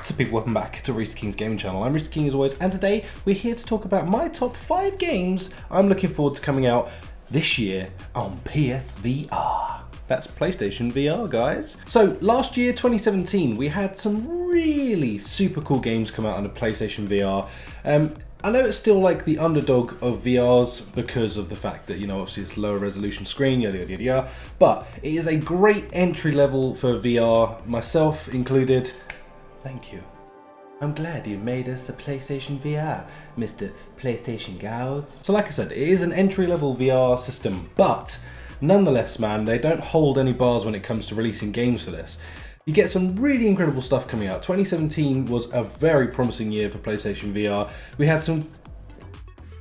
What's up people, welcome back to Rhys King's gaming channel. I'm Rhys King as always, and today we're here to talk about my top 5 games I'm looking forward to coming out this year on PSVR. That's PlayStation VR, guys. So last year, 2017, we had some really super cool games come out on the PlayStation VR. I know it's still like the underdog of VRs because of the fact that, you know, obviously it's lower resolution screen, yada yada yada, but it is a great entry level for VR, myself included. Thank you. I'm glad you made us a PlayStation VR, Mr. PlayStation Gouds. So like I said, it is an entry-level VR system, but nonetheless, man, they don't hold any bars when it comes to releasing games for this. You get some really incredible stuff coming out. 2017 was a very promising year for PlayStation VR. We had some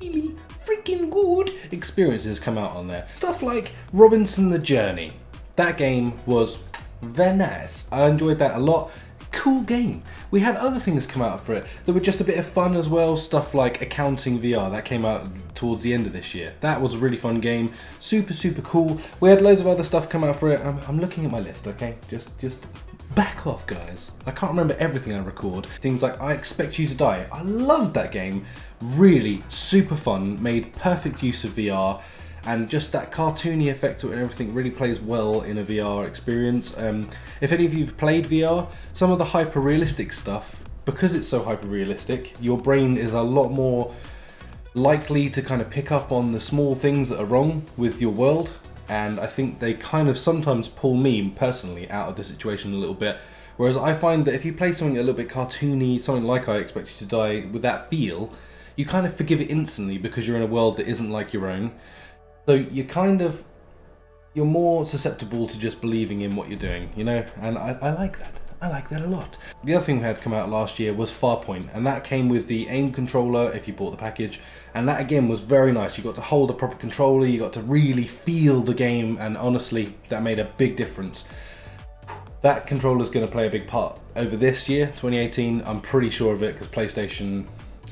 really freaking good experiences come out on there. Stuff like Robinson the Journey. That game was very nice. I enjoyed that a lot. Cool game. We had other things come out for it that were just a bit of fun as well, stuff like Accounting VR, that came out towards the end of this year. That was a really fun game, super cool. We had loads of other stuff come out for it. I'm looking at my list, okay? Just back off, guys. I can't remember everything I record. Things like I Expect You to Die. I loved that game. Really super fun, made perfect use of VR. And just that cartoony effect to it and everything really plays well in a VR experience. If any of you have played VR, some of the hyper-realistic stuff, because it's so hyper-realistic, your brain is a lot more likely to kind of pick up on the small things that are wrong with your world. And I think they kind of sometimes pull me, personally, out of the situation a little bit. Whereas I find that if you play something a little bit cartoony, something like I Expect You to Die, with that feel, you kind of forgive it instantly because you're in a world that isn't like your own. So you're more susceptible to just believing in what you're doing, you know? And I like that. I like that a lot. The other thing we had come out last year was Farpoint, and that came with the aim controller if you bought the package. And that again was very nice. You got to hold a proper controller, you got to really feel the game, and honestly, that made a big difference. That controller is going to play a big part over this year, 2018. I'm pretty sure of it because PlayStation,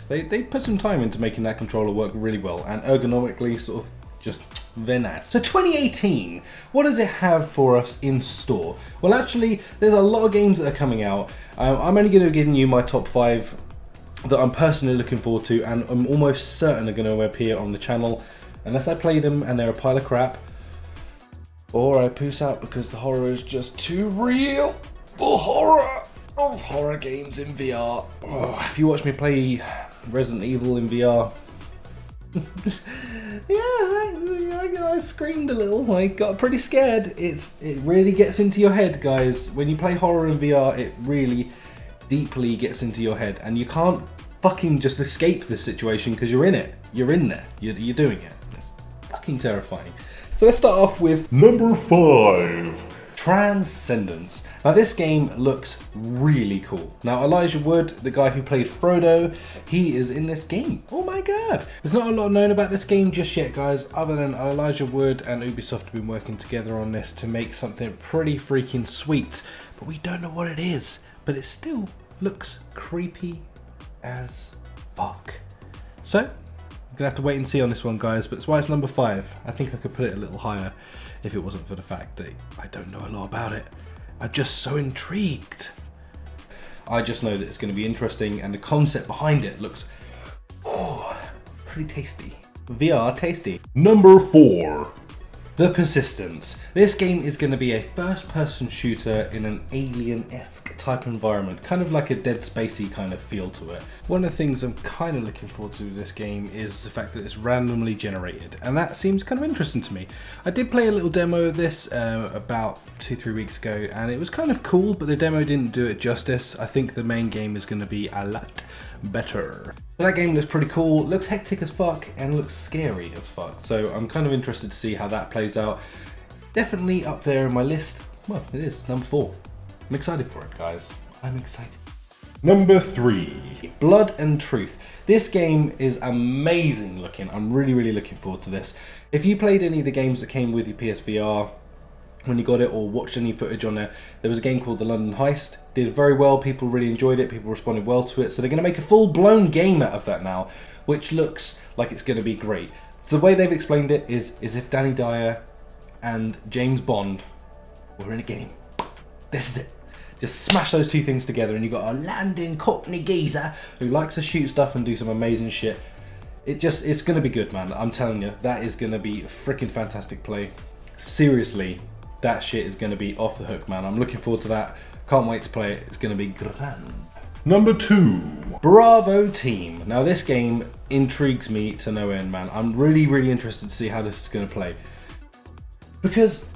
they put some time into making that controller work really well, and ergonomically sort of just very nice. So 2018, what does it have for us in store? Well, actually, there's a lot of games that are coming out. I'm only going to be giving you my top 5 that I'm personally looking forward to, and I'm almost certain are going to appear on the channel, unless I play them and they're a pile of crap, or I poos out because the horror is just too real. The horror of horror games in VR. Oh, if you watch me play Resident Evil in VR, yeah, I screamed a little. I got pretty scared. It really gets into your head, guys. When you play horror in VR, it really deeply gets into your head, and you can't fucking just escape this situation because you're in it. You're in there. You're doing it. It's fucking terrifying. So let's start off with number 5, Transcendence. Now this game looks really cool. Now Elijah Wood, the guy who played Frodo, he is in this game. Oh my god. There's not a lot known about this game just yet, guys, other than Elijah Wood and Ubisoft have been working together on this to make something pretty freaking sweet. But we don't know what it is, but it still looks creepy as fuck. So, I'm gonna have to wait and see on this one, guys, but that's why it's number 5. I think I could put it a little higher if it wasn't for the fact that I don't know a lot about it. I'm just so intrigued. I just know that it's going to be interesting, and the concept behind it looks pretty tasty. VR tasty. Number 4, The Persistence. This game is going to be a first-person shooter in an alien-esque type environment, kind of like a Dead Spacey kind of feel to it. One of the things I'm kind of looking forward to with this game is the fact that it's randomly generated, and that seems kind of interesting to me. I did play a little demo of this about 2-3 weeks ago, and it was kind of cool, but the demo didn't do it justice. I think the main game is going to be a lot better. That game looks pretty cool, looks hectic as fuck, and looks scary as fuck. So I'm kind of interested to see how that plays out. Definitely up there in my list. Well, it is, it's number 4. I'm excited for it, guys. I'm excited. Number 3, Blood and Truth. This game is amazing looking. I'm really looking forward to this. If you played any of the games that came with your PSVR when you got it, or watched any footage on there, there was a game called The London Heist. Did very well, people really enjoyed it, people responded well to it, so they're going to make a full-blown game out of that now, which looks like it's going to be great. So the way they've explained it is if Danny Dyer and James Bond were in a game. This is it. Just smash those two things together and you've got a landing Cockney geezer who likes to shoot stuff and do some amazing shit. It's going to be good, man. I'm telling you, that is going to be freaking fantastic play. Seriously, that shit is going to be off the hook, man. I'm looking forward to that. Can't wait to play it. It's going to be grand. Number 2, Bravo Team. Now this game intrigues me to no end, man. I'm really interested to see how this is going to play. Because,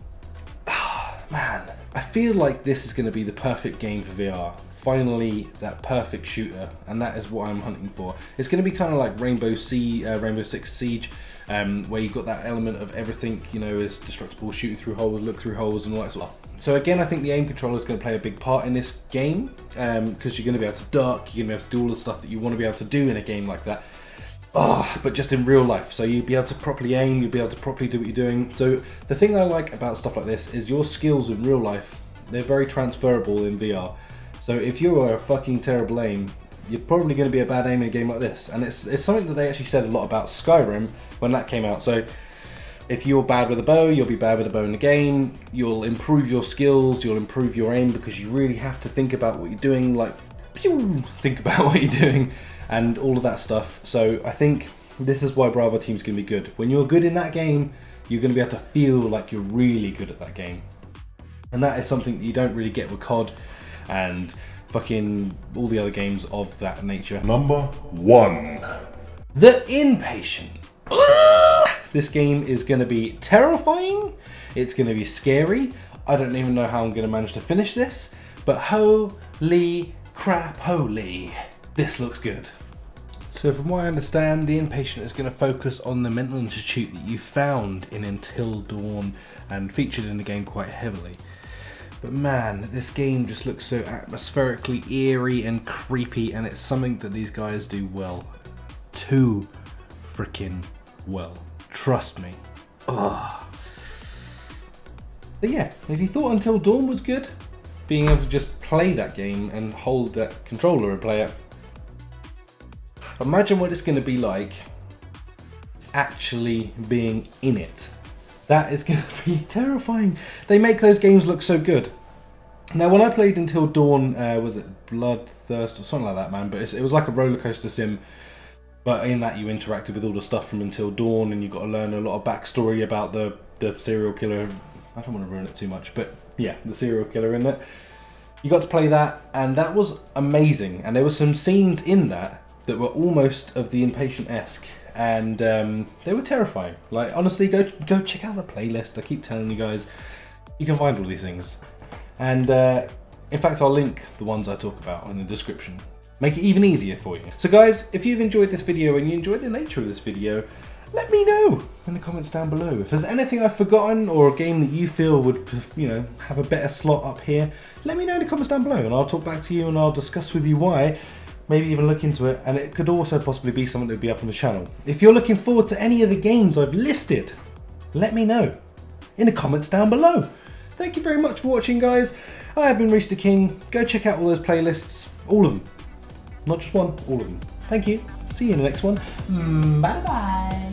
man, I feel like this is going to be the perfect game for VR. Finally, that perfect shooter, and that is what I'm hunting for. It's going to be kind of like Rainbow Six Siege, where you've got that element of everything, you know, is destructible, shoot through holes, look through holes, and all that sort of stuff. So again, I think the aim controller is going to play a big part in this game, because you're going to be able to duck, you're going to be able to do all the stuff that you want to be able to do in a game like that. But just in real life, so you'll be able to properly aim, you'll be able to properly do what you're doing. So the thing I like about stuff like this is your skills in real life, they're very transferable in VR. So if you're a fucking terrible aim, you're probably going to be a bad aim in a game like this. And it's something that they actually said a lot about Skyrim when that came out. So if you're bad with a bow, you'll be bad with a bow in the game. You'll improve your skills, you'll improve your aim, because you really have to think about what you're doing, like, think about what you're doing and all of that stuff. So I think this is why Bravo Team's going to be good. When you're good in that game, you're going to be able to feel like you're really good at that game. And that is something that you don't really get with COD and fucking all the other games of that nature. Number 1. The Inpatient. This game is going to be terrifying. It's going to be scary. I don't even know how I'm going to manage to finish this, but holy crap, holy, this looks good. So from what I understand, the Inpatient is going to focus on the mental institute that you found in Until Dawn and featured in the game quite heavily. But man, this game just looks so atmospherically eerie and creepy, and it's something that these guys do well. Too freaking well. Trust me. Ugh. But yeah, if you thought Until Dawn was good, being able to just play that game and hold that controller and play it, imagine what it's going to be like actually being in it. That is going to be terrifying. They make those games look so good. Now, when I played Until Dawn, was it Bloodthirst or something like that, man? But it was like a roller coaster sim. But in that, you interacted with all the stuff from Until Dawn, and you got to learn a lot of backstory about the serial killer. I don't want to ruin it too much, but yeah, the serial killer in it. You got to play that, and that was amazing. And there were some scenes in that were almost of the Inpatient-esque. And they were terrifying. Like, honestly, go check out the playlist. I keep telling you guys, you can find all these things. And in fact, I'll link the ones I talk about in the description. Make it even easier for you. So guys, if you've enjoyed this video and you enjoyed the nature of this video, let me know in the comments down below. If there's anything I've forgotten or a game that you feel would, you know, have a better slot up here, let me know in the comments down below and I'll talk back to you and I'll discuss with you why. Maybe even look into it, and it could also possibly be something that would be up on the channel. If you're looking forward to any of the games I've listed, let me know in the comments down below. Thank you very much for watching, guys. I have been Rhys the King. Go check out all those playlists, all of them. Not just one, all of them. Thank you. See you in the next one. Bye bye.